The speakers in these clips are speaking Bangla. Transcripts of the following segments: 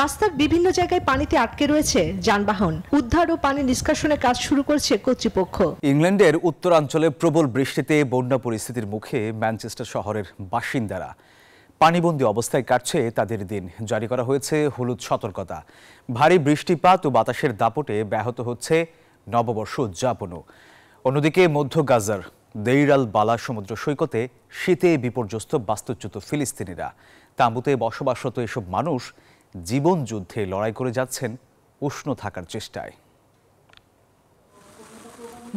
রাস্তার বিভিন্ন জায়গায় পানিতে আটকে রয়েছে যানবাহন। উদ্ধার ও পানি নিষ্কাশনের কাজ শুরু করেছে কর্তৃপক্ষ। ইংল্যান্ডের উত্তরাঞ্চলে প্রবল বৃষ্টিতে বন্যা পরিস্থিতির মুখে ম্যানচেস্টার শহরের বাসিন্দারা। পানিবন্দী অবস্থায় কাটছে তাদের দিন। জারি করা হয়েছে হলুদ সতর্কতা। ভারী বৃষ্টিপাত ও বাতাসের দাপটে ব্যাহত হচ্ছে নববর্ষ উদযাপনও। অন্যদিকে মধ্য গাজার দেইর আল বালা সমুদ্র সৈকতে শীতে বিপর্যস্ত বাস্তুচ্যুত ফিলিস্তিনিরা। তাঁবুতে বসবাসরত এসব মানুষ জীবন যুদ্ধে লড়াই করে যাচ্ছেন উষ্ণ থাকার চেষ্টায়।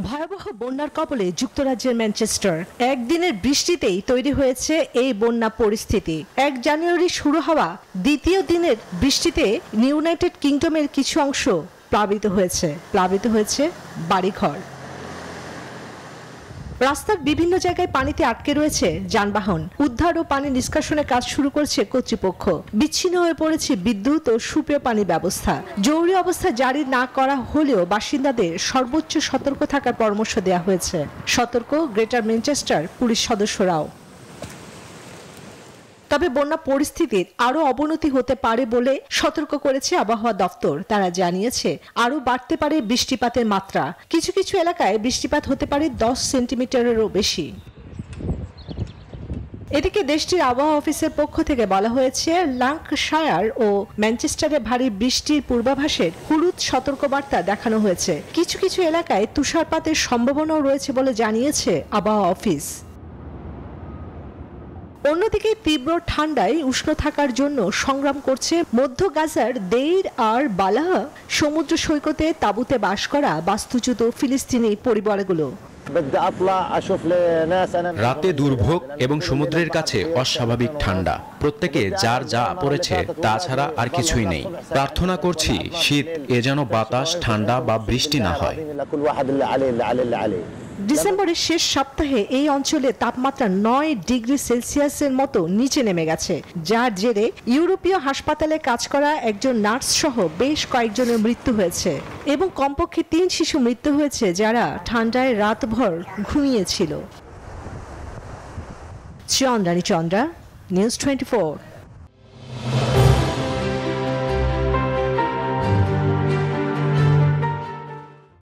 ভয়াবহ বন্যার কবলে যুক্তরাজ্যের ম্যানচেস্টার। একদিনের বৃষ্টিতেই তৈরি হয়েছে এই বন্যা পরিস্থিতি। 1 জানুয়ারি শুরু হওয়া দ্বিতীয় দিনের বৃষ্টিতে ইউনাইটেড কিংডমের কিছু অংশ প্লাবিত হয়েছে বাড়িঘর। রাস্তার বিভিন্ন জায়গায় পানিতে আটকে রয়েছে যানবাহন। উদ্ধার ও পানি নিষ্কাশনের কাজ শুরু করেছে কর্তৃপক্ষ। বিচ্ছিন্ন হয়ে পড়েছে বিদ্যুৎ ও সুপেয় পানি ব্যবস্থা। জরুরি অবস্থা জারি না করা হলেও বাসিন্দাদের সর্বোচ্চ সতর্ক থাকার পরামর্শ দেওয়া হয়েছে। সতর্ক গ্রেটার ম্যানচেস্টার পুলিশ সদস্যরাও। তবে বন্যা পরিস্থিতির আরো অবনতি হতে পারে বলে সতর্ক করেছে আবহাওয়া দপ্তর। তারা জানিয়েছে আরো বাড়তে পারে বৃষ্টিপাতের মাত্রা। কিছু কিছু এলাকায় বৃষ্টিপাত হতে পারে 10 সেন্টিমিটারেরও বেশি। এদিকে দেশটির আবহাওয়া অফিসের পক্ষ থেকে বলা হয়েছে ল্যাঙ্কাশায়ার ও ম্যানচেস্টারে ভারী বৃষ্টির পূর্বাভাসের হলুদ সতর্কবার্তা দেখানো হয়েছে। কিছু কিছু এলাকায় তুষারপাতের সম্ভাবনাও রয়েছে বলে জানিয়েছে আবহাওয়া অফিস। অন্যদিকে তীব্র ঠান্ডায় উষ্ণ থাকার জন্য সংগ্রাম করছে মধ্য গাজার দেইর আর বালাহ সমুদ্র সৈকতে তাঁবুতে বাস করা বাস্তুচ্যুত ফিলিস্তিনি পরিবারগুলো। রাতে দুর্ভোগ এবং সমুদ্রের কাছে অস্বাভাবিক ঠান্ডা। প্রত্যেকে যার যা পড়েছে তা ছাড়া আর কিছুই নেই। প্রার্থনা করছি শীত এ যেন বাতাস, ঠান্ডা বা বৃষ্টি না হয়। ডিসেম্বরের শেষ সপ্তাহে এই অঞ্চলে তাপমাত্রা 9 ডিগ্রি সেলসিয়াসের মতো নিচে নেমে গেছে, যার জেরে ইউরোপীয় হাসপাতালে কাজ করা একজন নার্স সহ বেশ কয়েকজনের মৃত্যু হয়েছে এবং কমপক্ষে 3 শিশু মৃত্যু হয়েছে যারা ঠান্ডায় রাতভর ঘুমিয়েছিল। চন্দ্রা, নিউজ 24।